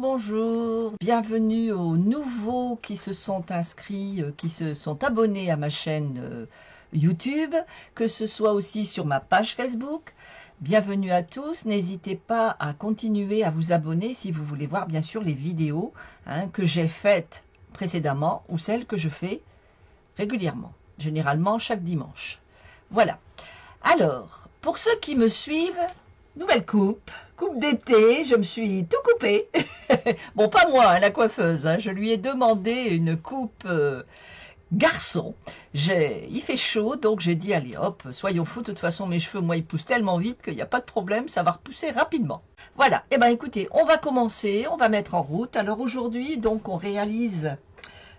bonjour, bienvenue aux nouveaux qui se sont inscrits, qui se sont abonnés à ma chaîne YouTube, que ce soit aussi sur ma page Facebook. Bienvenue à tous, n'hésitez pas à continuer à vous abonner si vous voulez voir bien sûr les vidéos que j'ai faites précédemment ou celles que je fais régulièrement, généralement chaque dimanche. Voilà, alors pour ceux qui me suivent, nouvelle coupe d'été, je me suis tout coupé. Bon, pas moi, la coiffeuse, je lui ai demandé une coupe garçon. Il fait chaud, donc j'ai dit, allez hop, soyons fous, de toute façon mes cheveux, moi, ils poussent tellement vite qu'il n'y a pas de problème, ça va repousser rapidement. Voilà, et bien écoutez, on va commencer, on va mettre en route. Alors aujourd'hui, donc on réalise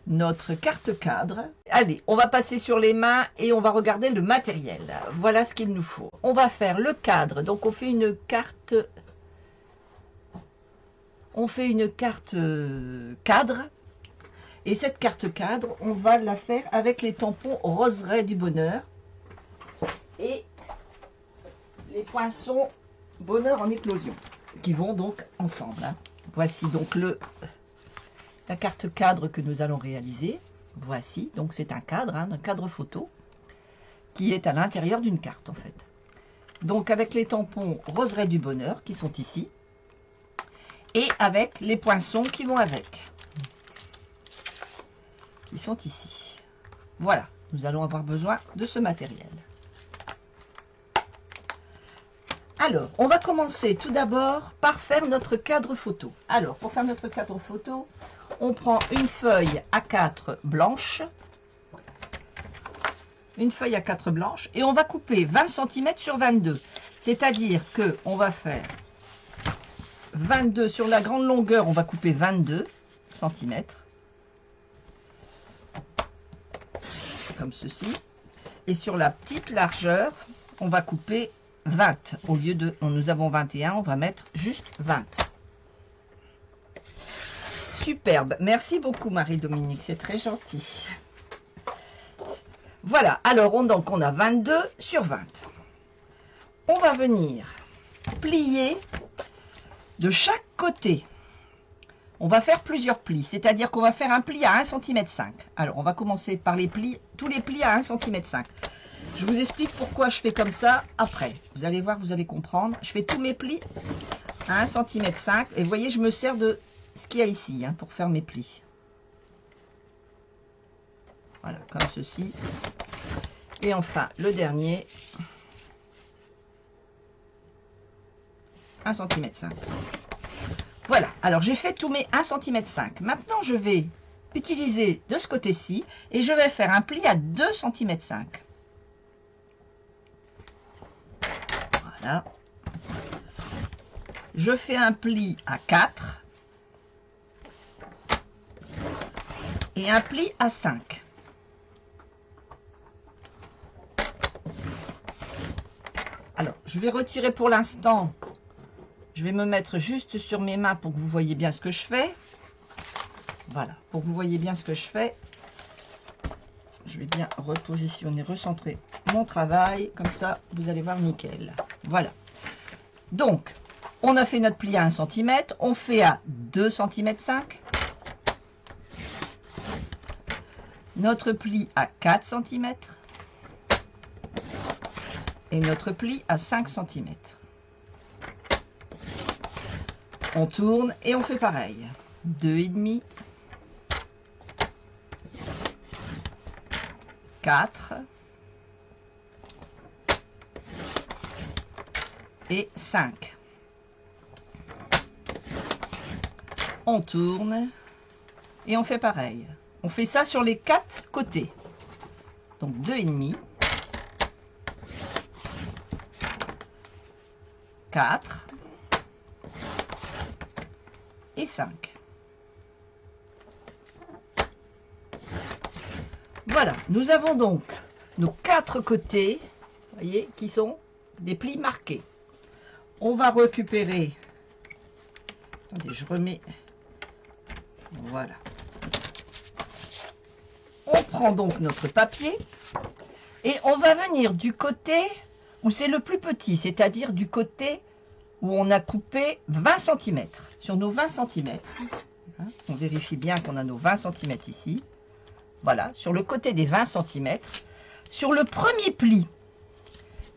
notre carte cadre. Allez, on va passer sur les mains et on va regarder le matériel. Voilà ce qu'il nous faut. On va faire le cadre, donc on fait une carte... cadre, et cette carte cadre, on va la faire avec les tampons Roseraie du Bonheur et les poinçons Bonheur en éclosion, qui vont donc ensemble. Voici donc la carte cadre que nous allons réaliser. Voici, donc c'est un cadre, un cadre photo, qui est à l'intérieur d'une carte en fait. Donc avec les tampons Roseraie du Bonheur, qui sont ici, et avec les poinçons qui vont avec, qui sont ici. Voilà, nous allons avoir besoin de ce matériel. Alors, on va commencer tout d'abord par faire notre cadre photo. Alors, pour faire notre cadre photo, on prend une feuille A4 blanche, et on va couper 20 cm sur 22. C'est-à-dire que on va faire 22 sur la grande longueur, on va couper 22 cm, comme ceci, et sur la petite largeur, on va couper 20. Au lieu de, nous avons 21, on va mettre juste 20. Superbe, merci beaucoup Marie-Dominique, c'est très gentil. Voilà, alors on a 22 sur 20. On va venir plier de chaque côté. On va faire plusieurs plis, c'est-à-dire qu'on va faire un pli à 1,5 cm. Alors, on va commencer par les plis, tous les plis à 1,5 cm. Je vous explique pourquoi je fais comme ça après. Vous allez voir, vous allez comprendre. Je fais tous mes plis à 1,5 cm. Et vous voyez, je me sers de ce qu'il y a ici pour faire mes plis. Voilà, comme ceci. Et enfin, le dernier, 1,5 cm. Voilà, alors j'ai fait tous mes 1,5 cm. Maintenant, je vais utiliser de ce côté-ci et je vais faire un pli à 2,5 cm. Voilà. Je fais un pli à 4 et un pli à 5. Alors, je vais retirer pour l'instant. Je vais me mettre juste sur mes mains pour que vous voyez bien ce que je fais. Voilà, pour que vous voyez bien ce que je fais. Je vais bien repositionner, recentrer mon travail. Comme ça, vous allez voir nickel. Voilà. Donc, on a fait notre pli à 1 cm. On fait à 2,5 cm. Notre pli à 4 cm. Et notre pli à 5 cm. On tourne et on fait pareil. 2,5, 4 et 5. On tourne et on fait pareil. On fait ça sur les 4 côtés. Donc 2,5, 4 et 5. Voilà, nous avons donc nos 4 côtés, voyez, qui sont des plis marqués. On va récupérer, attendez, je remets, voilà. On prend donc notre papier et on va venir du côté où c'est le plus petit, c'est-à-dire du côté où on a coupé 20 cm. Sur nos 20 cm, hein, on vérifie bien qu'on a nos 20 cm ici. Voilà, sur le côté des 20 cm, sur le premier pli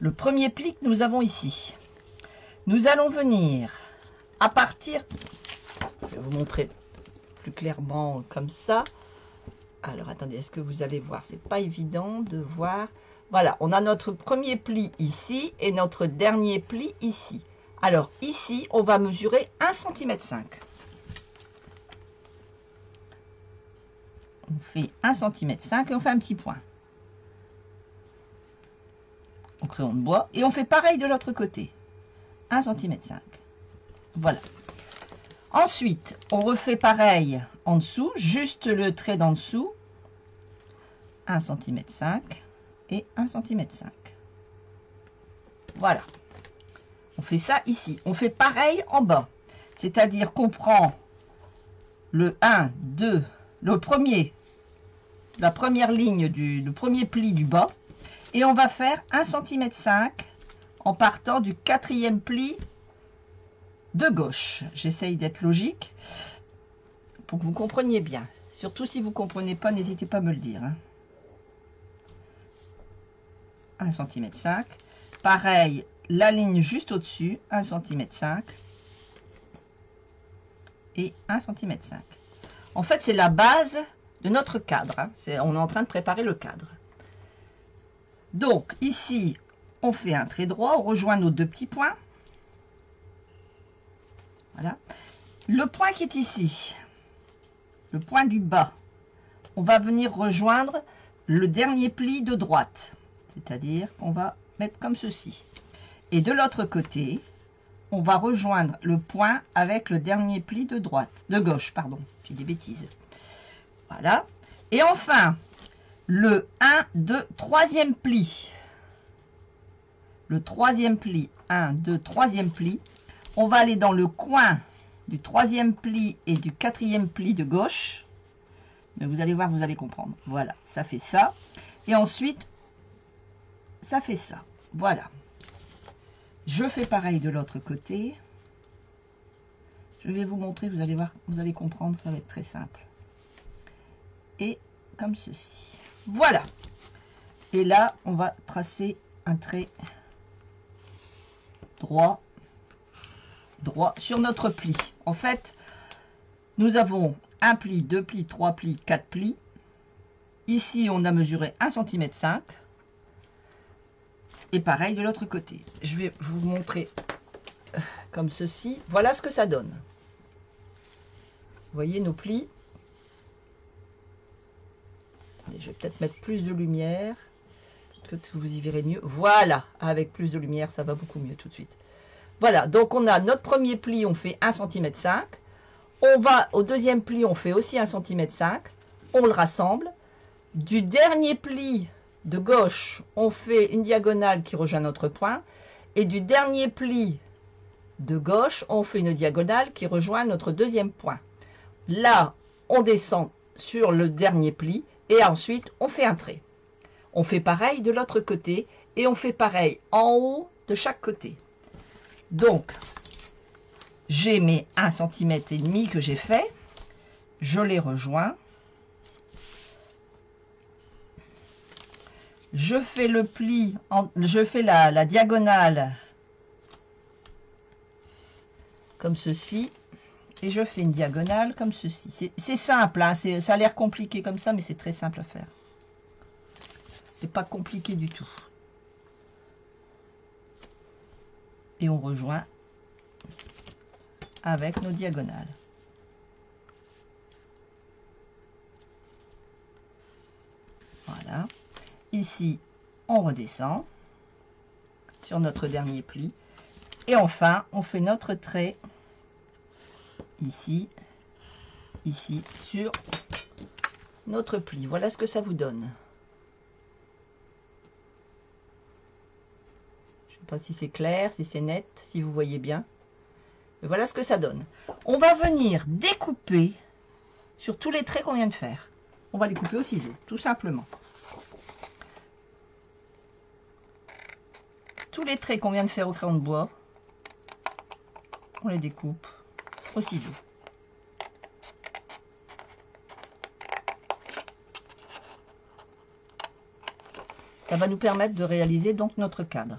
que nous avons ici, nous allons venir à partir, je vais vous montrer plus clairement comme ça. Alors attendez, est-ce que vous allez voir? C'est pas évident de voir. Voilà, on a notre premier pli ici et notre dernier pli ici. Alors ici, on va mesurer 1,5 cm. On fait 1,5 cm et on fait un petit point. Au crayon de bois. Et on fait pareil de l'autre côté. 1,5 cm. Voilà. Ensuite, on refait pareil en dessous, juste le trait d'en dessous. 1,5 cm et 1,5 cm. Voilà. On fait ça ici. On fait pareil en bas. C'est-à-dire qu'on prend le 1, 2, le premier, la première ligne le premier pli du bas. Et on va faire 1,5 cm en partant du quatrième pli de gauche. J'essaye d'être logique pour que vous compreniez bien. Surtout si vous ne comprenez pas, n'hésitez pas à me le dire. 1,5 cm. Pareil, la ligne juste au-dessus, 1,5 cm. Et 1,5 cm. En fait, c'est la base de notre cadre. Hein. On est en train de préparer le cadre. Donc, ici, on fait un trait droit, on rejoint nos deux petits points. Voilà. Le point qui est ici, le point du bas, on va venir rejoindre le dernier pli de droite. C'est-à-dire qu'on va mettre comme ceci. Et de l'autre côté, on va rejoindre le point avec le dernier pli de droite, de gauche, pardon. J'ai des bêtises. Voilà. Et enfin, le 1, 2, troisième pli. Le troisième pli, 1, 2, troisième pli. On va aller dans le coin du troisième pli et du quatrième pli de gauche. Mais vous allez voir, vous allez comprendre. Voilà, ça fait ça. Et ensuite, ça fait ça. Voilà. Je fais pareil de l'autre côté. Je vais vous montrer, vous allez voir, vous allez comprendre, ça va être très simple. Et comme ceci. Voilà. Et là, on va tracer un trait droit sur notre pli. En fait, nous avons un pli, deux plis, trois plis, quatre plis. Ici, on a mesuré 1,5 cm. Et pareil de l'autre côté. Je vais vous montrer comme ceci. Voilà ce que ça donne. Vous voyez nos plis. Je vais peut-être mettre plus de lumière. Que vous y verrez mieux. Voilà, avec plus de lumière, ça va beaucoup mieux tout de suite. Voilà, donc on a notre premier pli, on fait 1,5 cm. On va au deuxième pli, on fait aussi 1,5 cm. On le rassemble. Du dernier pli de gauche, on fait une diagonale qui rejoint notre point. Et du dernier pli de gauche, on fait une diagonale qui rejoint notre deuxième point. Là, on descend sur le dernier pli et ensuite, on fait un trait. On fait pareil de l'autre côté et on fait pareil en haut de chaque côté. Donc, j'ai mes 1,5 cm que j'ai fait. Je les rejoins. Je fais le pli, je fais la diagonale comme ceci. Et je fais une diagonale comme ceci. C'est simple, hein, ça a l'air compliqué comme ça, mais c'est très simple à faire. C'est pas compliqué du tout. Et on rejoint avec nos diagonales. Voilà. Ici, on redescend sur notre dernier pli. Et enfin, on fait notre trait ici, sur notre pli. Voilà ce que ça vous donne. Je ne sais pas si c'est clair, si c'est net, si vous voyez bien. Mais voilà ce que ça donne. On va venir découper sur tous les traits qu'on vient de faire. On va les couper au ciseau, tout simplement. Tous les traits qu'on vient de faire au crayon de bois, on les découpe au ciseau. Ça va nous permettre de réaliser donc notre cadre.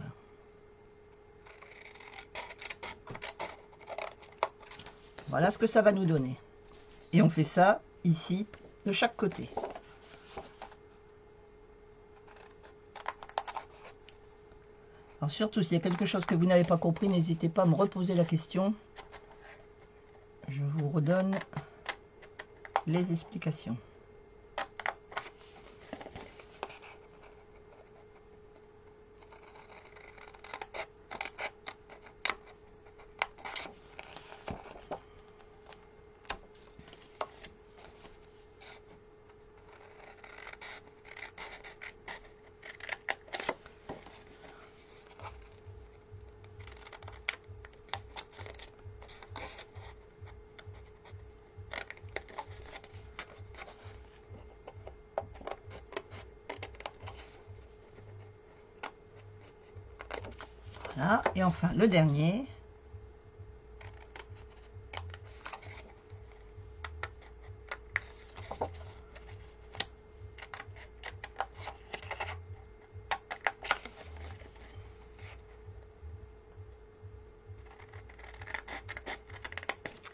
Voilà ce que ça va nous donner. Et on fait ça ici, de chaque côté. Alors surtout, s'il y a quelque chose que vous n'avez pas compris, n'hésitez pas à me reposer la question. Je vous redonne les explications. Voilà, et enfin le dernier.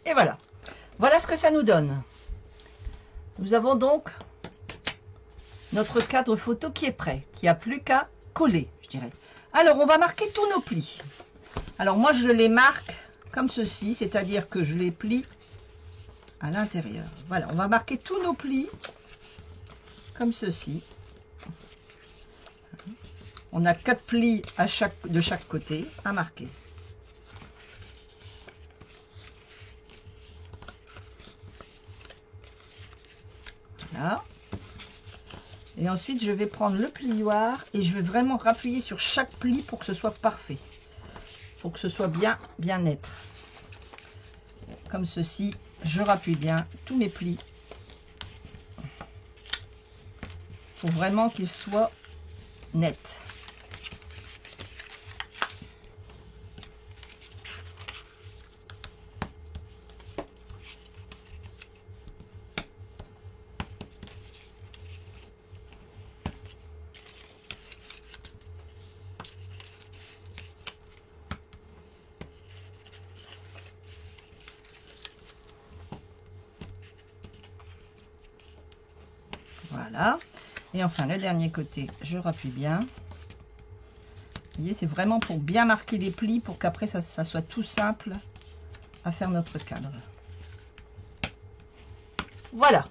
Et voilà. Voilà ce que ça nous donne. Nous avons donc notre cadre photo qui est prêt, qui n'a plus qu'à coller, je dirais. Alors, on va marquer tous nos plis. Alors, moi, je les marque comme ceci, c'est-à-dire que je les plie à l'intérieur. Voilà, on va marquer tous nos plis comme ceci. On a 4 plis de chaque côté à marquer. Voilà. Et ensuite, je vais prendre le plioir et je vais vraiment rappuyer sur chaque pli pour que ce soit parfait. Pour que ce soit bien net. Comme ceci, je rappuie bien tous mes plis. Il faut vraiment qu'ils soient nets. Voilà. Et enfin, le dernier côté, je rappuie bien. Vous voyez, c'est vraiment pour bien marquer les plis, pour qu'après, ça soit tout simple à faire notre cadre. Voilà.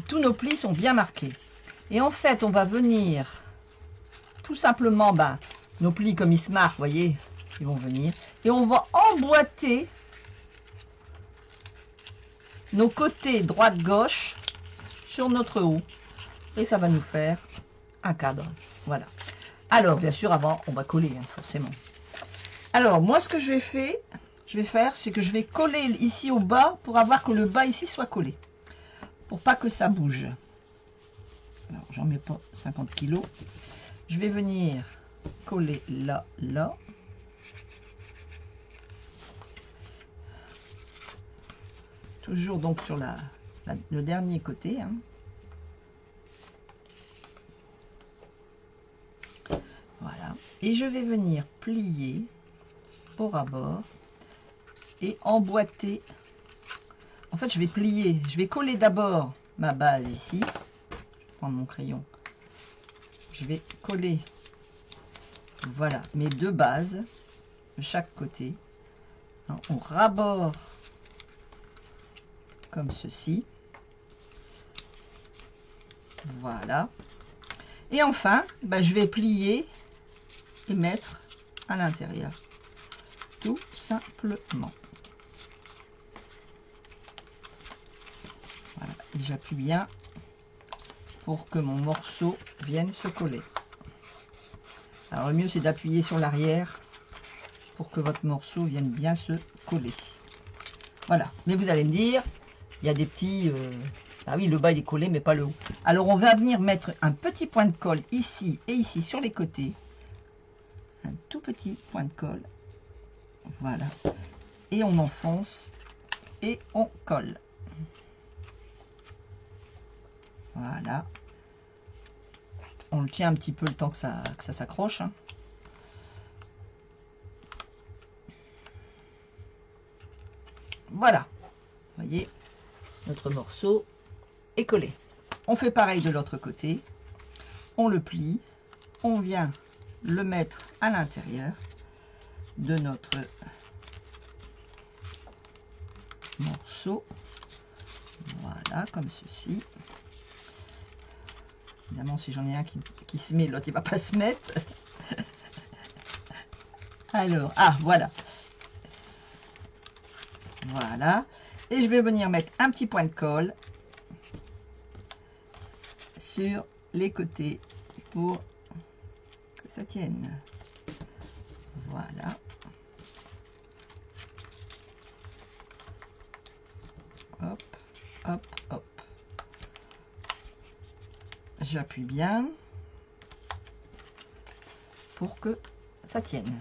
Tous nos plis sont bien marqués. Et en fait, on va venir tout simplement, nos plis comme ils se marquent, vous voyez, ils vont venir. Et on va emboîter nos côtés droite-gauche sur notre haut. Et ça va nous faire un cadre. Voilà. Alors, bien sûr, avant, on va coller, hein, forcément. Alors, moi, ce que je vais faire, c'est que je vais coller ici au bas pour avoir que le bas ici soit collé. Pour pas que ça bouge. Alors, j'en mets pas 50 kg. Je vais venir coller là, là. Toujours donc sur le dernier côté, hein. Voilà. Et je vais venir plier au ras-bord et emboîter. En fait, je vais plier, je vais coller d'abord ma base ici. Je vais prendre mon crayon. Je vais coller, voilà, mes deux bases de chaque côté. On rabord comme ceci. Voilà. Et enfin, je vais plier et mettre à l'intérieur. Tout simplement. Voilà. Et j'appuie bien pour que mon morceau vienne se coller. Alors le mieux c'est d'appuyer sur l'arrière pour que votre morceau vienne bien se coller. Voilà. Mais vous allez me dire, il y a des petits... Ah oui, le bas il est collé mais pas le haut. Alors on va venir mettre un petit point de colle ici et ici sur les côtés. Un tout petit point de colle. Voilà. et on enfonce et on colle. Voilà. On le tient un petit peu le temps que ça s'accroche. Hein. Voilà. Vous voyez, notre morceau est collé. On fait pareil de l'autre côté. On le plie. On vient le mettre à l'intérieur de notre morceau. Voilà, comme ceci. Évidemment, si j'en ai un qui se met, l'autre il va pas se mettre. Alors, ah, voilà. Voilà. Et je vais venir mettre un petit point de colle sur les côtés pour que ça tienne. Voilà. Hop, hop, hop. J'appuie bien pour que ça tienne.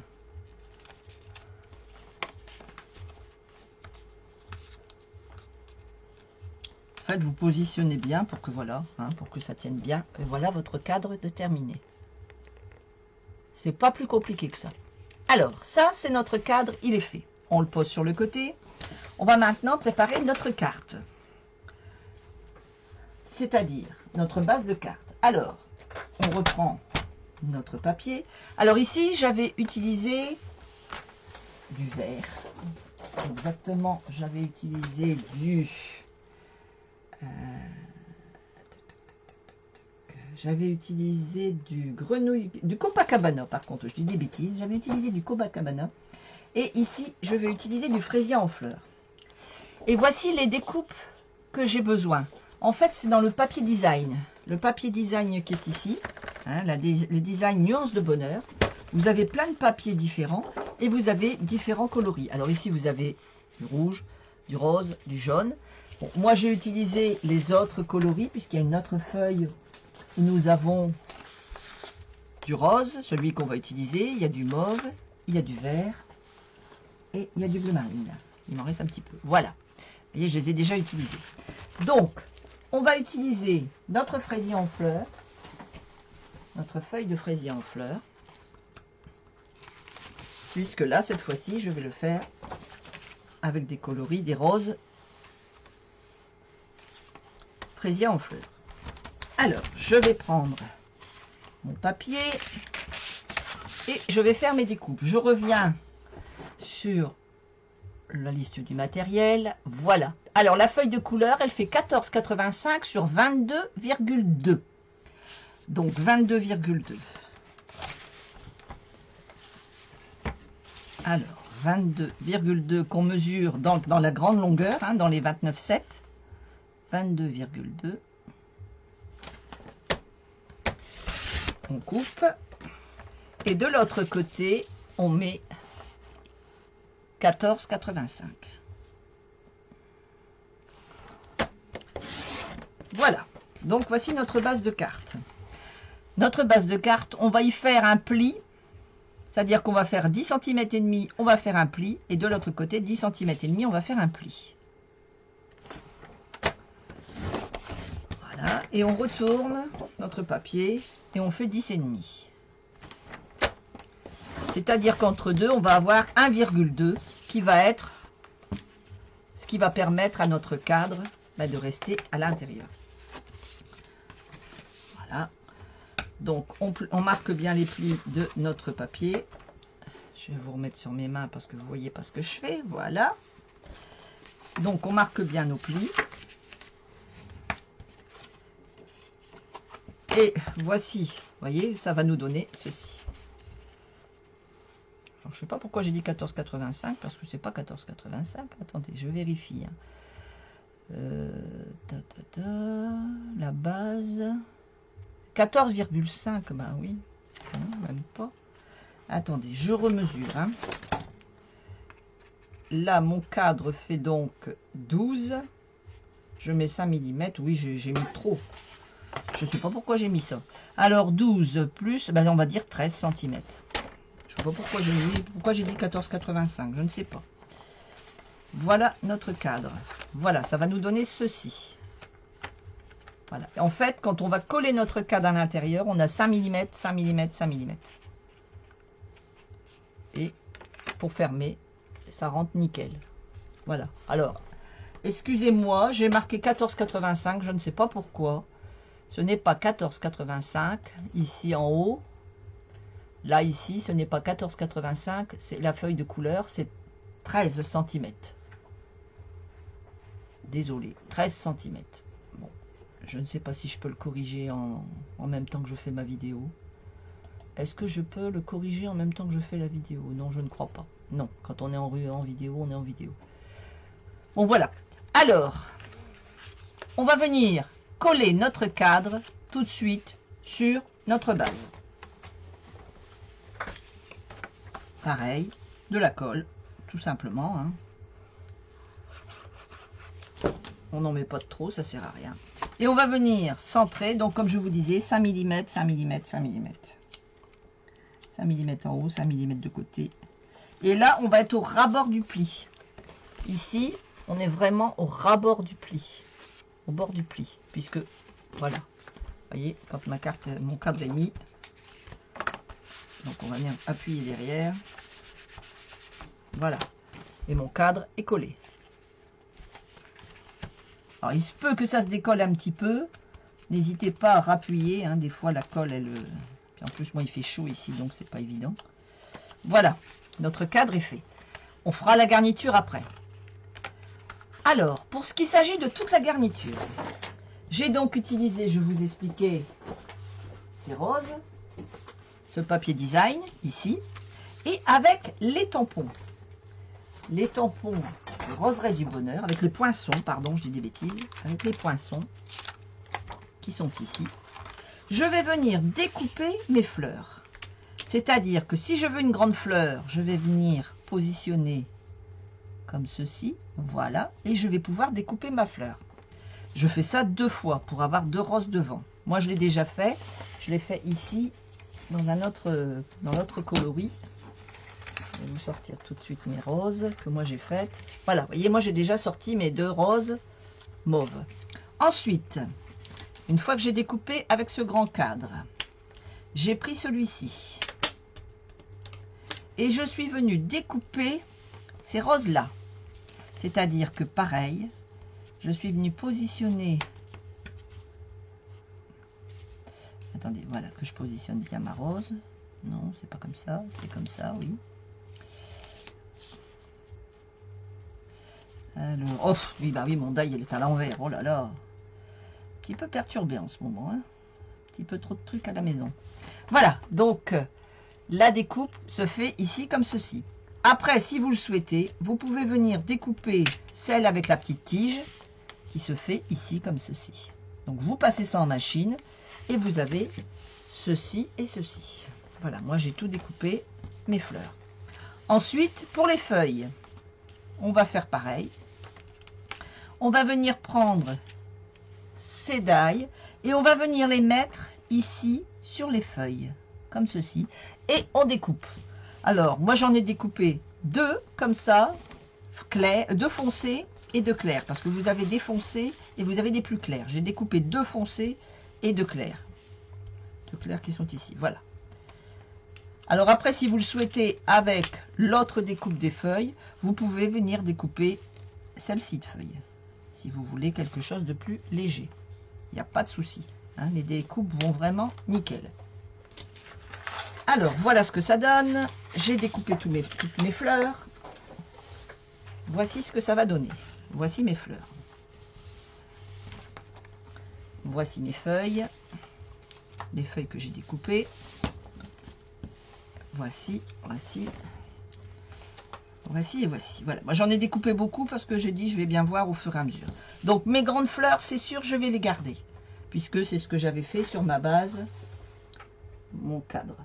En fait, vous positionnez bien pour que voilà, hein, pour que ça tienne bien. Et voilà votre cadre de terminé. C'est pas plus compliqué que ça. Alors, ça, c'est notre cadre, il est fait. On le pose sur le côté. On va maintenant préparer notre carte. C'est-à-dire notre base de carte. Alors, on reprend notre papier. Alors ici, j'avais utilisé du vert. Exactement, j'avais utilisé du... j'avais utilisé du grenouille, du Copacabana par contre, je dis des bêtises. J'avais utilisé du Copacabana. Et ici, je vais utiliser du fraisier en fleurs. Et voici les découpes que j'ai besoin. En fait, c'est dans le papier design. Le papier design qui est ici, hein, le design nuance de bonheur. Vous avez plein de papiers différents et vous avez différents coloris. Alors ici, vous avez du rouge, du rose, du jaune. Bon, moi, j'ai utilisé les autres coloris puisqu'il y a une autre feuille où nous avons du rose, celui qu'on va utiliser. Il y a du mauve, il y a du vert et il y a du bleu marine. Il m'en reste un petit peu. Voilà. Vous voyez, je les ai déjà utilisés. Donc, on va utiliser notre fraisier en fleurs, notre feuille de fraisier en fleurs, puisque là, cette fois-ci, je vais le faire avec des coloris, des roses, fraisier en fleurs. Alors, je vais prendre mon papier et je vais faire mes découpes. Je reviens sur la liste du matériel. Voilà. Alors, la feuille de couleur, elle fait 14,85 sur 22,2. Donc, 22,2. Alors, 22,2 qu'on mesure dans la grande longueur, hein, dans les 29,7. 22,2. On coupe. Et de l'autre côté, on met 14,85. Voilà. Donc, voici notre base de carte. Notre base de carte, on va y faire un pli. C'est-à-dire qu'on va faire 10 cm et demi, on va faire un pli. Et de l'autre côté, 10 cm et demi, on va faire un pli. Voilà. Et on retourne notre papier et on fait 10 et demi. C'est-à-dire qu'entre deux, on va avoir 1,2 qui va être ce qui va permettre à notre cadre de rester à l'intérieur. Voilà. Donc, on marque bien les plis de notre papier. Je vais vous remettre sur mes mains parce que vous ne voyez pas ce que je fais. Voilà. Donc, on marque bien nos plis. Et voici, vous voyez, ça va nous donner ceci. Alors, je ne sais pas pourquoi j'ai dit 14,85 parce que c'est pas 14,85. Attendez, je vérifie. La base 14,5, ben oui, non, même pas. Attendez, je remesure. Hein. Là, mon cadre fait donc 12. Je mets 5 mm. Oui, j'ai mis trop. Je ne sais pas pourquoi j'ai mis ça. Alors, 12 plus, ben, on va dire 13 cm. Je ne sais pas pourquoi j'ai dit 14,85. Je ne sais pas. Voilà notre cadre. Voilà, ça va nous donner ceci. Voilà. En fait, quand on va coller notre cadre à l'intérieur, on a 5 mm, 5 mm, 5 mm. Et pour fermer, ça rentre nickel. Voilà. Alors, excusez-moi, j'ai marqué 14,85, je ne sais pas pourquoi. Ce n'est pas 14,85 ici en haut. Là, ici, ce n'est pas 14,85, c'est la feuille de couleur, c'est 13 cm. Désolé, 13 cm. Bon, je ne sais pas si je peux le corriger en même temps que je fais ma vidéo. Est-ce que je peux le corriger en même temps que je fais la vidéo? Non, je ne crois pas. Non, quand on est en vidéo, on est en vidéo. Bon, voilà. Alors, on va venir coller notre cadre tout de suite sur notre base. Pareil, de la colle, tout simplement. Hein. On n'en met pas de trop, ça sert à rien. Et on va venir centrer, donc comme je vous disais, 5 mm, 5 mm, 5 mm. 5 mm en haut, 5 mm de côté. Et là, on va être au ras-bord du pli. Ici, on est vraiment au ras-bord du pli. Au bord du pli, puisque, voilà. Vous voyez, quand ma carte, mon cadre est mis. Donc on va venir appuyer derrière. Voilà. Et mon cadre est collé. Alors il se peut que ça se décolle un petit peu. N'hésitez pas à rappuyer. Hein. Des fois la colle, elle... Puis en plus moi il fait chaud ici, donc c'est pas évident. Voilà. Notre cadre est fait. On fera la garniture après. Alors, pour ce qui s'agit de toute la garniture, j'ai donc utilisé, je vous expliquais, ces roses, ce papier design, ici, et avec les tampons. Les tampons de Roseraie du Bonheur, avec les poinçons, pardon, je dis des bêtises, avec les poinçons qui sont ici. Je vais venir découper mes fleurs. C'est-à-dire que si je veux une grande fleur, je vais venir positionner comme ceci, voilà, et je vais pouvoir découper ma fleur. Je fais ça 2 fois pour avoir 2 roses devant. Moi, je l'ai déjà fait. Je l'ai fait ici, dans l'autre coloris. Je vais vous sortir tout de suite mes roses que moi j'ai faites. Voilà, vous voyez, moi j'ai déjà sorti mes 2 roses mauves. Ensuite, une fois que j'ai découpé avec ce grand cadre, j'ai pris celui-ci. Et je suis venue découper ces roses-là. C'est-à-dire que pareil, je suis venue positionner. Attendez, voilà, que je positionne bien ma rose. Non, c'est pas comme ça, c'est comme ça, oui. Alors, oh, oui, bah oui, mon die, il est à l'envers, oh là là. Un petit peu perturbé en ce moment, hein. Un petit peu trop de trucs à la maison. Voilà, donc, la découpe se fait ici comme ceci. Après, si vous le souhaitez, vous pouvez venir découper celle avec la petite tige qui se fait ici comme ceci. Donc, vous passez ça en machine et vous avez ceci et ceci. Voilà, moi j'ai tout découpé, mes fleurs. Ensuite, pour les feuilles, on va faire pareil. On va venir prendre ces die et on va venir les mettre ici sur les feuilles, comme ceci. Et on découpe. Alors, moi j'en ai découpé 2 comme ça, clairs, 2 foncés et 2 clairs, parce que vous avez des foncés et vous avez des plus clairs. J'ai découpé 2 foncés et 2 clairs. 2 clairs qui sont ici, voilà. Alors après, si vous le souhaitez, avec l'autre découpe des feuilles, vous pouvez venir découper celle-ci de feuille, si vous voulez quelque chose de plus léger. Il n'y a pas de souci, hein, les découpes vont vraiment nickel. Alors, voilà ce que ça donne. J'ai découpé toutes mes fleurs. Voici ce que ça va donner. Voici mes fleurs. Voici mes feuilles. Les feuilles que j'ai découpées. Voici, voici. Voici et voici. Voilà. Moi, j'en ai découpé beaucoup parce que j'ai dit je vais bien voir au fur et à mesure. Donc, mes grandes fleurs, c'est sûr, je vais les garder. Puisque c'est ce que j'avais fait sur ma base, mon cadre.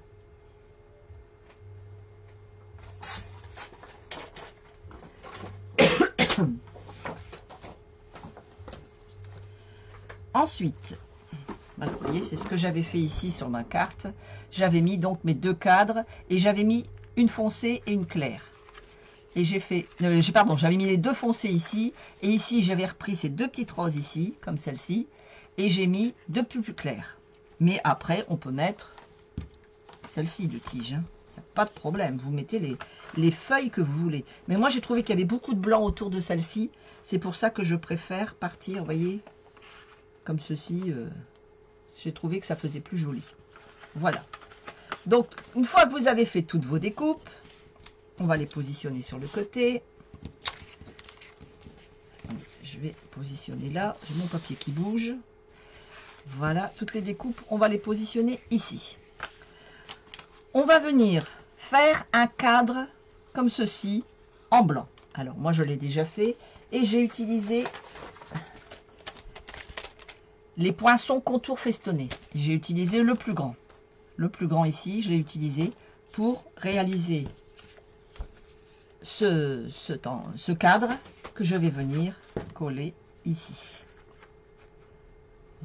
Ensuite, voilà, vous voyez, c'est ce que j'avais fait ici sur ma carte. J'avais mis donc mes 2 cadres et j'avais mis une foncée et une claire. et j'ai fait, pardon, j'avais mis les deux foncés ici, et ici j'avais repris ces deux petites roses ici, comme celle-ci, et j'ai mis deux plus clairs. Mais après, on peut mettre celle-ci de tige, hein. Pas de problème, vous mettez les feuilles que vous voulez. Mais moi, j'ai trouvé qu'il y avait beaucoup de blanc autour de celle-ci, c'est pour ça que je préfère partir, vous voyez, comme ceci. J'ai trouvé que ça faisait plus joli. Voilà. Donc, une fois que vous avez fait toutes vos découpes, on va les positionner sur le côté. Je vais positionner là. J'ai mon papier qui bouge. Voilà, toutes les découpes, on va les positionner ici. On va venir faire un cadre comme ceci, en blanc. Alors, moi, je l'ai déjà fait et j'ai utilisé les poinçons contour festonnés. J'ai utilisé le plus grand. Le plus grand ici, je l'ai utilisé pour réaliser ce cadre que je vais venir coller ici.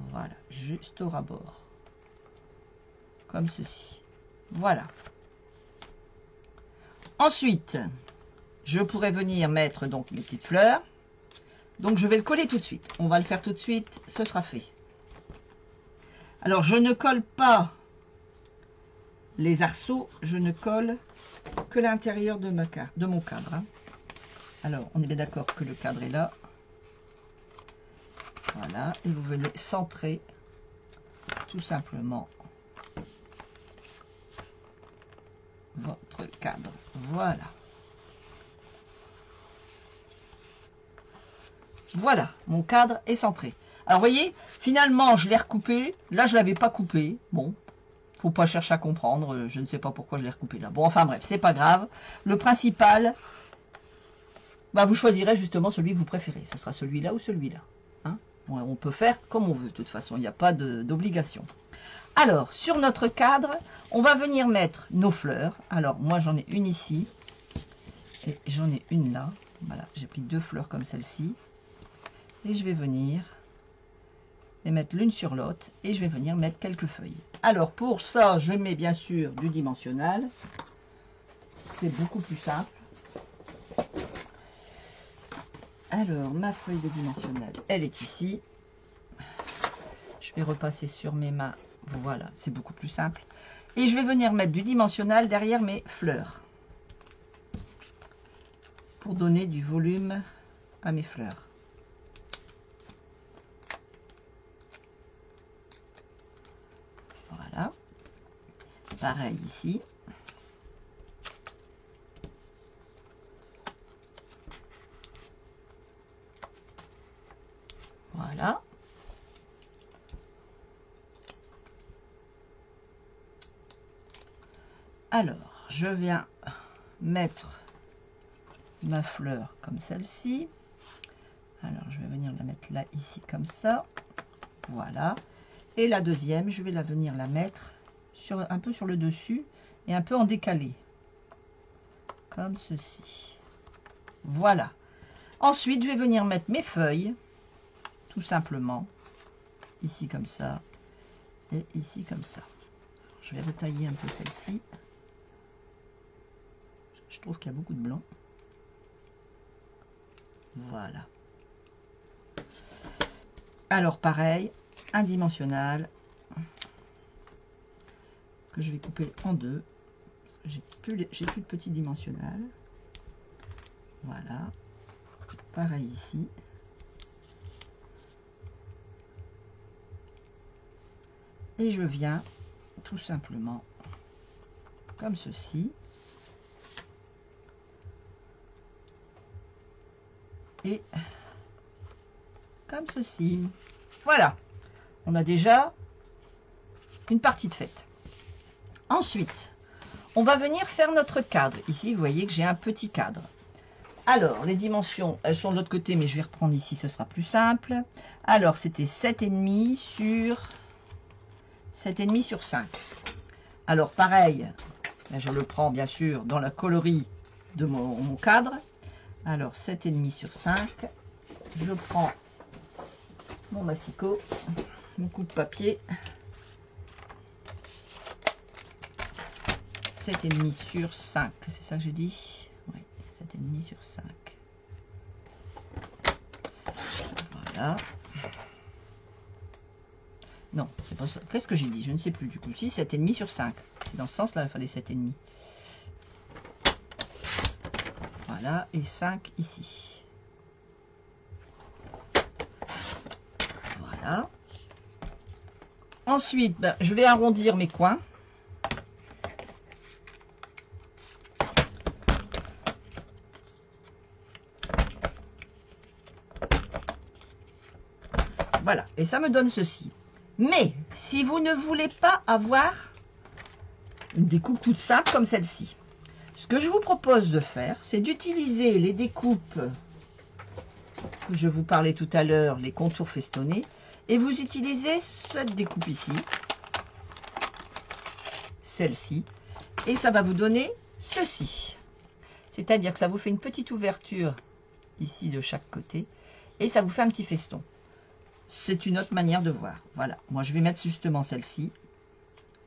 Voilà, juste au rabord. Comme ceci. Voilà. Ensuite, je pourrais venir mettre donc mes petites fleurs. Donc, je vais le coller tout de suite. On va le faire tout de suite, ce sera fait. Alors, je ne colle pas les arceaux, je ne colle que l'intérieur de mon cadre. Hein. Alors, on est bien d'accord que le cadre est là. Voilà, et vous venez centrer tout simplement votre cadre. Voilà. Voilà, mon cadre est centré. Alors, vous voyez, finalement, je l'ai recoupé. Là, je ne l'avais pas coupé. Bon, faut pas chercher à comprendre. Je ne sais pas pourquoi je l'ai recoupé là. Bon, enfin bref, c'est pas grave. Le principal, bah, vous choisirez justement celui que vous préférez. Ce sera celui-là ou celui-là. Hein, ouais, on peut faire comme on veut. De toute façon, il n'y a pas d'obligation. Alors, sur notre cadre, on va venir mettre nos fleurs. Alors, moi, j'en ai une ici. Et j'en ai une là. Voilà, j'ai pris deux fleurs comme celle-ci. Et je vais venir les mettre l'une sur l'autre. Et je vais venir mettre quelques feuilles. Alors, pour ça, je mets bien sûr du dimensionnel. C'est beaucoup plus simple. Alors, ma feuille de dimensionnel, elle est ici. Je vais repasser sur mes mains. Voilà, c'est beaucoup plus simple. Et je vais venir mettre du dimensionnel derrière mes fleurs. Pour donner du volume à mes fleurs. Voilà. Pareil ici. Voilà. Alors, je viens mettre ma fleur comme celle-ci. Alors, je vais venir la mettre là, ici, comme ça. Voilà. Et la deuxième, je vais venir la mettre un peu sur le dessus et un peu en décalé. Comme ceci. Voilà. Ensuite, je vais venir mettre mes feuilles, tout simplement. Ici, comme ça. Et ici, comme ça. Je vais retailler un peu celle-ci. Je trouve qu'il y a beaucoup de blanc. Voilà. Alors pareil, un dimensionnel que je vais couper en deux. J'ai plus de petits dimensionnels. Voilà. Pareil ici. Et je viens tout simplement comme ceci. Et comme ceci. Voilà. On a déjà une partie de faite. Ensuite, on va venir faire notre cadre. Ici, vous voyez que j'ai un petit cadre. Alors, les dimensions, elles sont de l'autre côté, mais je vais reprendre ici, ce sera plus simple. Alors, c'était 7,5 sur 7,5 sur 5. Alors, pareil, je le prends bien sûr dans la coloris de mon cadre. Alors, 7,5 sur 5. Je prends mon massicot, mon coup de papier. 7,5 sur 5, c'est ça que j'ai dit? Oui, 7,5 sur 5. Voilà. Non, c'est pas ça. Qu'est-ce que j'ai dit? Je ne sais plus du coup. Si, 7,5 sur 5. C'est dans ce sens-là, il fallait 7,5. Voilà, et 5 ici. Voilà. Ensuite, ben, je vais arrondir mes coins. Voilà, et ça me donne ceci. Mais, si vous ne voulez pas avoir une découpe toute simple comme celle-ci, ce que je vous propose de faire, c'est d'utiliser les découpes que je vous parlais tout à l'heure, les contours festonnés, et vous utilisez cette découpe ici, celle-ci, et ça va vous donner ceci. C'est-à-dire que ça vous fait une petite ouverture ici de chaque côté, et ça vous fait un petit feston. C'est une autre manière de voir. Voilà, moi je vais mettre justement celle-ci,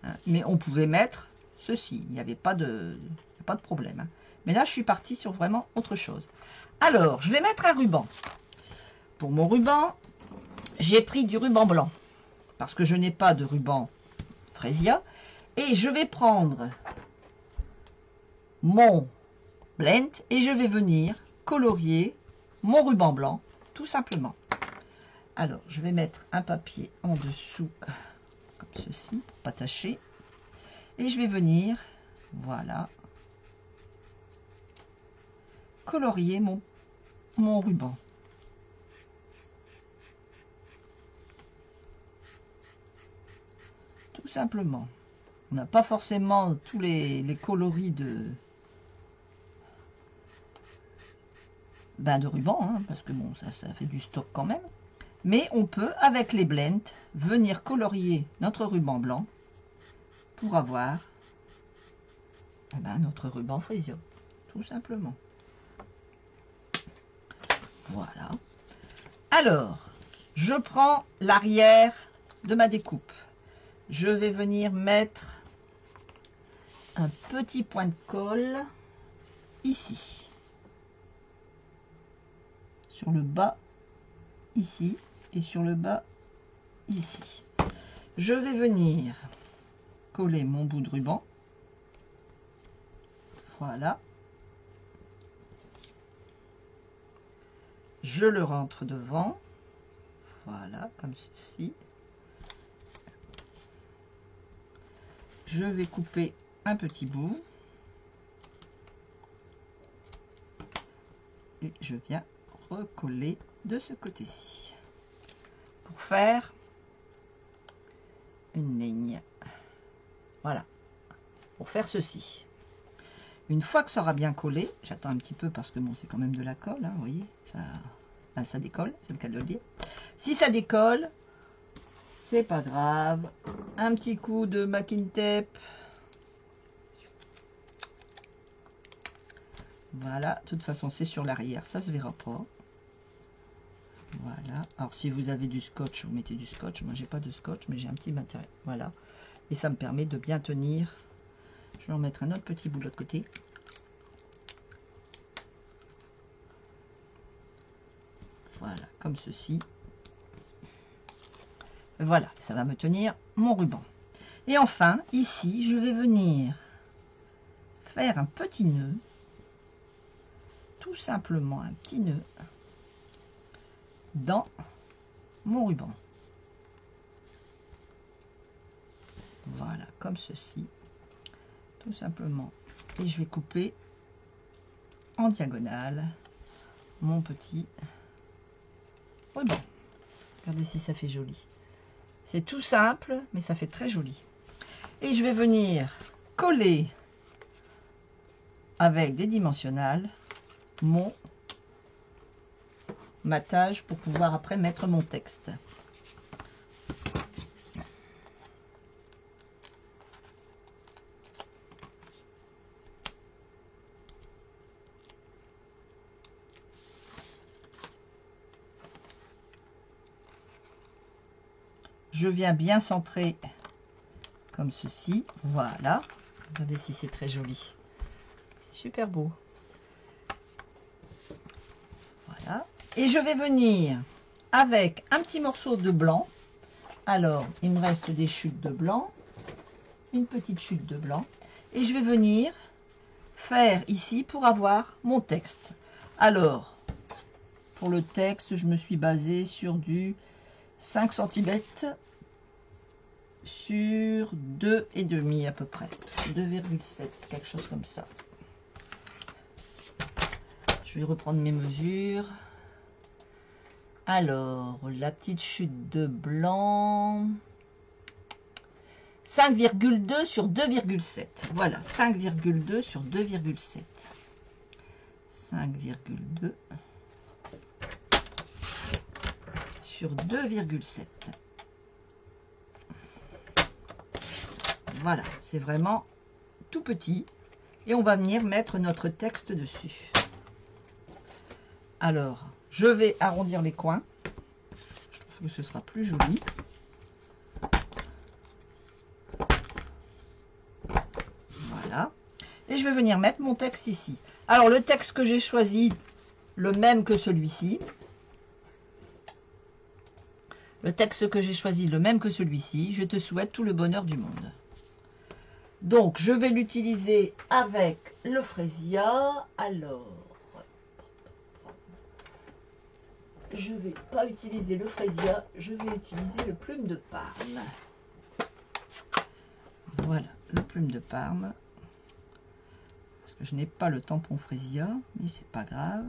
hein, mais on pouvait mettre ceci, il n'y avait pas de problème. Hein. Mais là, je suis partie sur vraiment autre chose. Alors, je vais mettre un ruban. Pour mon ruban, j'ai pris du ruban blanc, parce que je n'ai pas de ruban Freesia, et je vais prendre mon blend, et je vais venir colorier mon ruban blanc, tout simplement. Alors, je vais mettre un papier en dessous, comme ceci, pour pas tacher. Et je vais venir, voilà, colorier mon ruban. Tout simplement. On n'a pas forcément tous les coloris de ruban, hein, parce que bon, ça fait du stock quand même. Mais on peut, avec les blends, venir colorier notre ruban blanc pour avoir notre ruban Freesia, tout simplement. Voilà. Alors, je prends l'arrière de ma découpe. Je vais venir mettre un petit point de colle ici, sur le bas ici, et sur le bas ici. Je vais venir coller mon bout de ruban. Voilà. Je le rentre devant. Voilà, comme ceci. Je vais couper un petit bout. Et je viens recoller de ce côté-ci. Pour faire une ligne. Voilà. Pour faire ceci. Une fois que ça aura bien collé, j'attends un petit peu parce que bon, c'est quand même de la colle, hein, vous voyez, ça décolle, c'est le cas de le dire. Si ça décolle, c'est pas grave. Un petit coup de masking tape. Voilà, de toute façon, c'est sur l'arrière, ça se verra pas. Voilà. Alors, si vous avez du scotch, vous mettez du scotch. Moi, j'ai pas de scotch, mais j'ai un petit matériel. Voilà. Et ça me permet de bien tenir. Je vais en mettre un autre petit bout de l'autre côté. Voilà, comme ceci. Voilà, ça va me tenir mon ruban. Et enfin, ici, je vais venir faire un petit nœud. Tout simplement un petit nœud dans mon ruban. Voilà, comme ceci. Tout simplement. Et je vais couper en diagonale mon petit ruban. Regardez si ça fait joli. C'est tout simple, mais ça fait très joli. Et je vais venir coller avec des dimensionnels mon matage pour pouvoir après mettre mon texte. Je viens bien centrer comme ceci. Voilà. Regardez si c'est très joli. C'est super beau. Et je vais venir avec un petit morceau de blanc. Alors, il me reste des chutes de blanc, une petite chute de blanc. Et je vais venir faire ici pour avoir mon texte. Alors, pour le texte, je me suis basée sur du 5 cm sur 2,5 à peu près. 2,7, quelque chose comme ça. Je vais reprendre mes mesures. Alors, la petite chute de blanc, 5,2 sur 2,7. Voilà, 5,2 sur 2,7. 5,2 sur 2,7. Voilà, c'est vraiment tout petit. Et on va venir mettre notre texte dessus. Alors, je vais arrondir les coins. Je trouve que ce sera plus joli. Voilà. Et je vais venir mettre mon texte ici. Alors, le texte que j'ai choisi, le même que celui-ci. Le texte que j'ai choisi, le même que celui-ci. Je te souhaite tout le bonheur du monde. Donc, je vais l'utiliser avec le Freesia. Alors, je ne vais pas utiliser le Freesia, je vais utiliser le Plume de Parme. Voilà, le Plume de Parme. Parce que je n'ai pas le tampon Freesia, mais c'est pas grave.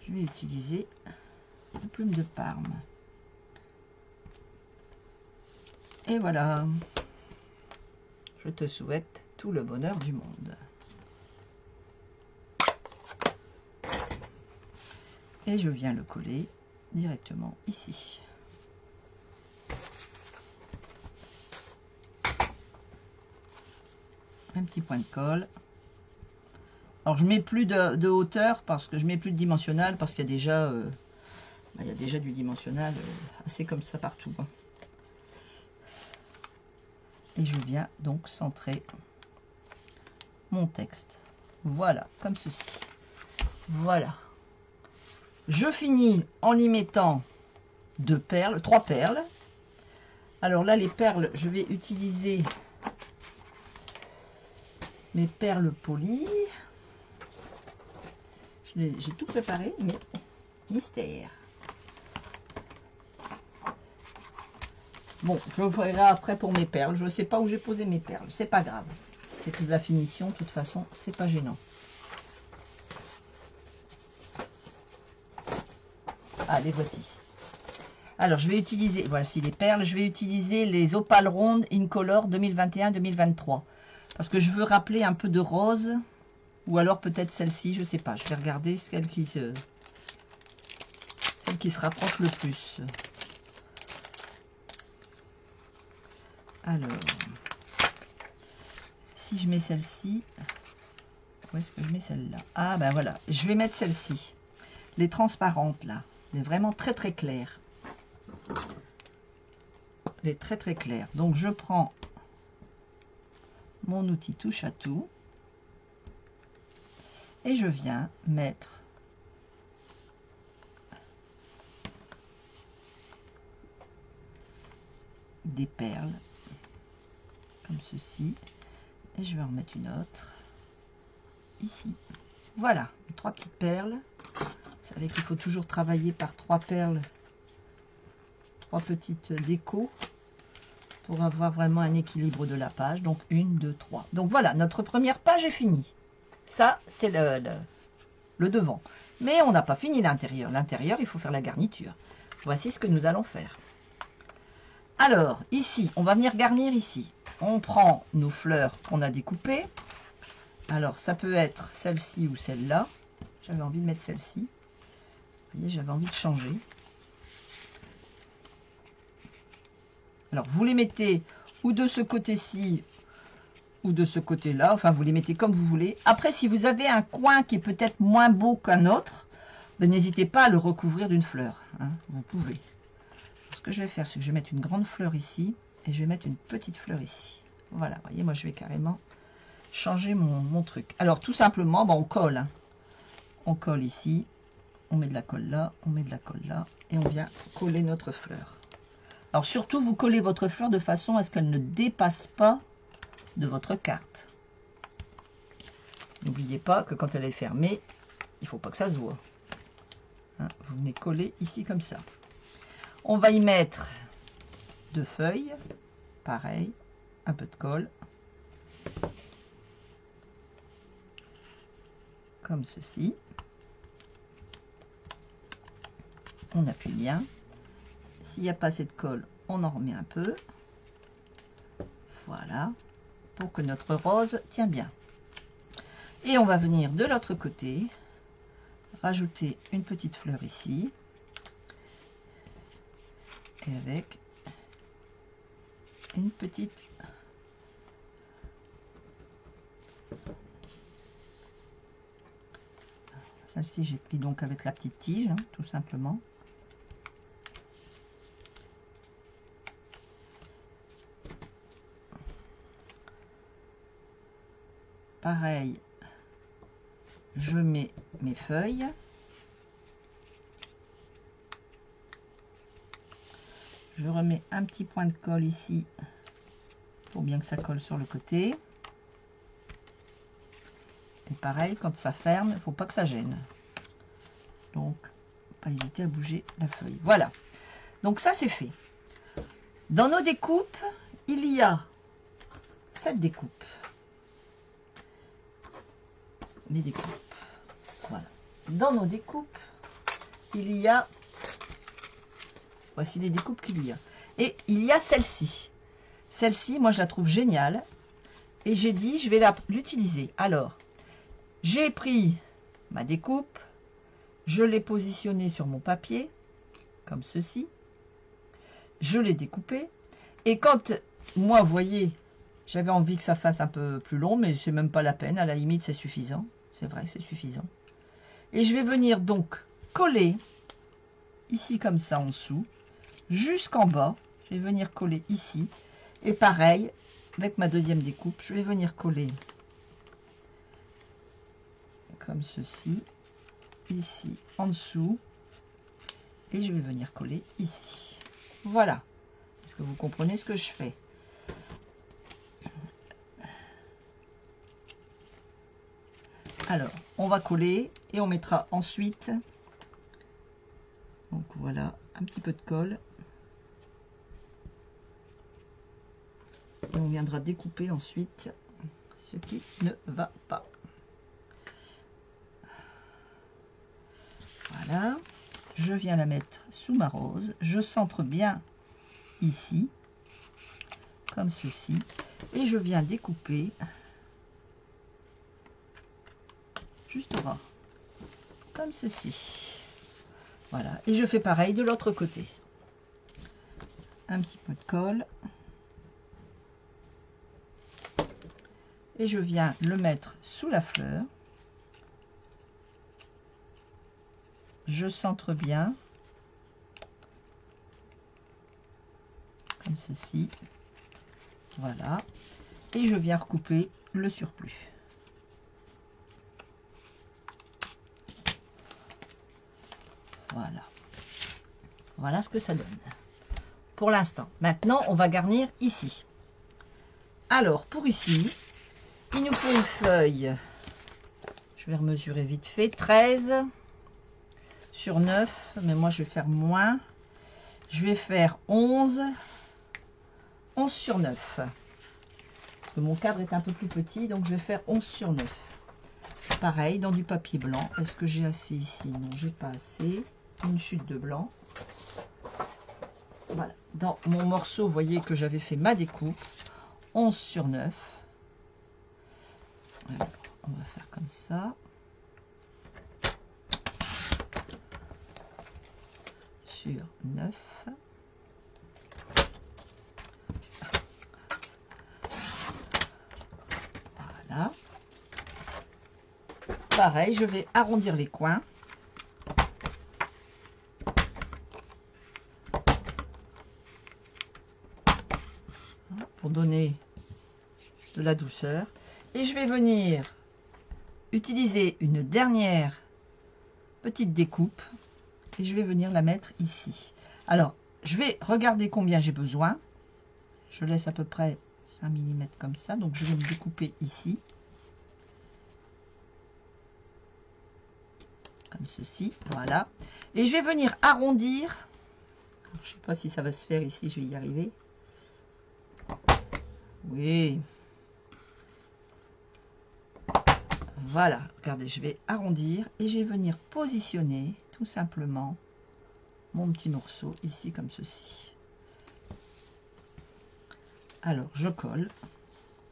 Je vais utiliser le Plume de Parme. Et voilà. Je te souhaite tout le bonheur du monde. Et je viens le coller directement ici. Un petit point de colle. Alors je mets plus de hauteur parce que je mets plus de dimensionnel parce qu'il y a déjà, du dimensionnel assez comme ça partout. Et je viens donc centrer mon texte. Voilà, comme ceci. Voilà. Je finis en y mettant 3 perles. Alors là, les perles, je vais utiliser mes perles polies. J'ai tout préparé, mais mystère. Bon, je ferai après pour mes perles. Je ne sais pas où j'ai posé mes perles. C'est pas grave. C'est de la finition, de toute façon, c'est pas gênant. Ah, les voici. Alors, je vais utiliser, voici les perles. Je vais utiliser les opales rondes Incolor 2021-2023. Parce que je veux rappeler un peu de rose. Ou alors peut-être celle-ci, je ne sais pas. Je vais regarder celle qui se rapproche le plus. Alors, si je mets celle-ci, où est-ce que je mets celle-là? Ah ben voilà, je vais mettre celle-ci. Les transparentes là, les vraiment très très claires. Les très très claires. Donc je prends mon outil touche à tout. Et je viens mettre des perles comme ceci. Et je vais en mettre une autre ici. Voilà, 3 petites perles. Vous savez qu'il faut toujours travailler par 3 perles, 3 petites décos pour avoir vraiment un équilibre de la page. Donc 1, 2, 3. Donc voilà, notre première page est finie. Ça, c'est le devant. Mais on n'a pas fini l'intérieur. L'intérieur, il faut faire la garniture. Voici ce que nous allons faire. Alors, ici, on va venir garnir ici. On prend nos fleurs qu'on a découpées. Alors, ça peut être celle-ci ou celle-là. J'avais envie de mettre celle-ci. Vous voyez, j'avais envie de changer. Alors, vous les mettez ou de ce côté-ci ou de ce côté-là. Enfin, vous les mettez comme vous voulez. Après, si vous avez un coin qui est peut-être moins beau qu'un autre, ben, n'hésitez pas à le recouvrir d'une fleur. Hein, vous pouvez. Ce que je vais faire, c'est que je vais mettre une grande fleur ici et je vais mettre une petite fleur ici. Voilà, vous voyez, moi, je vais carrément changer mon truc. Alors, tout simplement, ben, on colle. Hein. On colle ici. on met de la colle là, on met de la colle là, et on vient coller notre fleur. Alors surtout, vous collez votre fleur de façon à ce qu'elle ne dépasse pas de votre carte. N'oubliez pas que quand elle est fermée, il ne faut pas que ça se voit. Hein, vous venez coller ici comme ça. On va y mettre 2 feuilles, pareil, un peu de colle. Comme ceci. On appuie bien. S'il n'y a pas assez de colle, on en remet un peu. Voilà. Pour que notre rose tienne bien. Et on va venir de l'autre côté. Rajouter une petite fleur ici. Et avec une petite... Celle-ci, j'ai pris donc avec la petite tige, hein, tout simplement. Pareil, je mets mes feuilles. Je remets un petit point de colle ici, pour bien que ça colle sur le côté. Et pareil, quand ça ferme, il ne faut pas que ça gêne. Donc, pas hésiter à bouger la feuille. Voilà. Donc ça, c'est fait. Dans nos découpes, il y a cette découpe. Les découpes. Voilà. Dans nos découpes, il y a... Voici les découpes qu'il y a. Et il y a celle-ci. Celle-ci, moi, je la trouve géniale. Et j'ai dit, je vais l'utiliser. Alors, j'ai pris ma découpe. Je l'ai positionnée sur mon papier. Comme ceci. Je l'ai découpée. Et quand, moi, vous voyez, j'avais envie que ça fasse un peu plus long, mais c'est même pas la peine. À la limite, c'est suffisant. C'est vrai, c'est suffisant. Et je vais venir donc coller ici comme ça en dessous, jusqu'en bas. Je vais venir coller ici. Et pareil, avec ma deuxième découpe, je vais venir coller comme ceci, ici en dessous. Et je vais venir coller ici. Voilà. Est-ce que vous comprenez ce que je fais? Alors, on va coller et on mettra ensuite, donc voilà, un petit peu de colle. Et on viendra découper ensuite ce qui ne va pas. Voilà, je viens la mettre sous ma rose. Je centre bien ici, comme ceci. Et je viens découper juste au ras, comme ceci. Voilà, et je fais pareil de l'autre côté. Un petit peu de colle. Et je viens le mettre sous la fleur. Je centre bien. Comme ceci. Voilà. Et je viens recouper le surplus. Voilà. Voilà ce que ça donne. Pour l'instant. Maintenant, on va garnir ici. Alors, pour ici, il nous faut une feuille. Je vais remesurer vite fait. 13 sur 9. Mais moi, je vais faire moins. Je vais faire 11. 11 sur 9. Parce que mon cadre est un peu plus petit. Donc, je vais faire 11 sur 9. Pareil, dans du papier blanc. Est-ce que j'ai assez ici? Non, j'ai pas assez. Une chute de blanc. Voilà. Dans mon morceau, vous voyez que j'avais fait ma découpe. 11 sur 9. Alors, on va faire comme ça. Sur 9. Voilà. Pareil, je vais arrondir les coins. Pour donner de la douceur. Et je vais venir utiliser une dernière petite découpe et je vais venir la mettre ici. Alors, je vais regarder combien j'ai besoin. Je laisse à peu près 5 mm comme ça, donc je vais me découper ici. Comme ceci, voilà. Et je vais venir arrondir. Alors, je ne sais pas si ça va se faire ici, je vais y arriver. Oui. Voilà, regardez, je vais arrondir et je vais venir positionner tout simplement mon petit morceau ici comme ceci. Alors, je colle,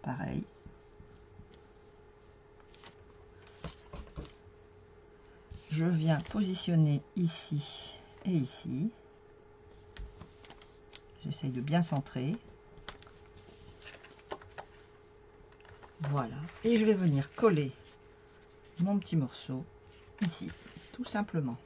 pareil. Je viens positionner ici et ici. J'essaye de bien centrer. Voilà. Et je vais venir coller mon petit morceau ici, tout simplement.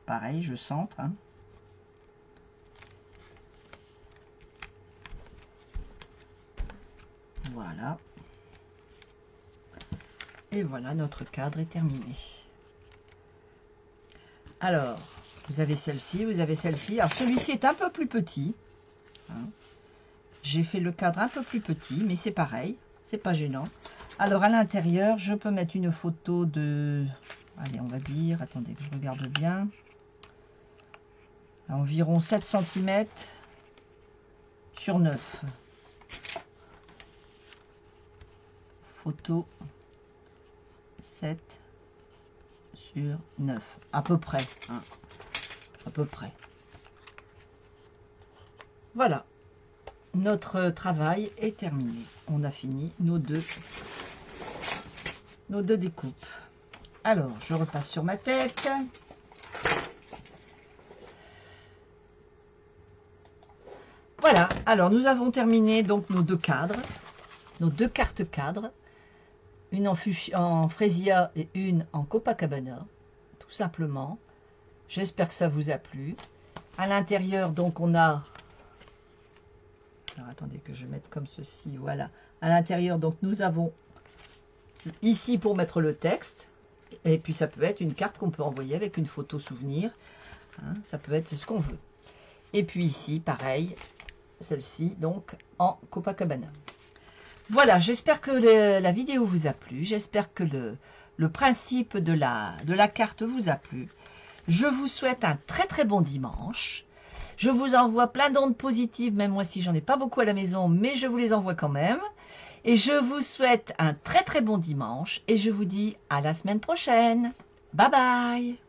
Pareil, je centre. Hein. Voilà. Et voilà, notre cadre est terminé. Alors, vous avez celle-ci, vous avez celle-ci. Alors, celui-ci est un peu plus petit. Hein. J'ai fait le cadre un peu plus petit, mais c'est pareil. C'est pas gênant. Alors, à l'intérieur, je peux mettre une photo de... Allez, on va dire... Attendez que je regarde bien. À environ 7 cm sur 9. Photo 7 sur 9. À peu près. Hein. À peu près. Voilà. Notre travail est terminé. On a fini nos deux découpes. Alors, je repasse sur ma tête. Voilà, alors nous avons terminé donc nos deux cadres, nos deux cartes cadres, une en Fresia et une en Copacabana, tout simplement. J'espère que ça vous a plu. À l'intérieur, donc, on a... Alors, attendez que je mette comme ceci, voilà. À l'intérieur, donc, nous avons ici pour mettre le texte. Et puis, ça peut être une carte qu'on peut envoyer avec une photo souvenir. Hein, ça peut être ce qu'on veut. Et puis ici, pareil, celle-ci, donc, en Copacabana. Voilà, j'espère que la vidéo vous a plu. J'espère que le principe de la carte vous a plu. Je vous souhaite un très très bon dimanche. Je vous envoie plein d'ondes positives, même moi si j'en ai pas beaucoup à la maison, mais je vous les envoie quand même. Et je vous souhaite un très très bon dimanche et je vous dis à la semaine prochaine. Bye bye!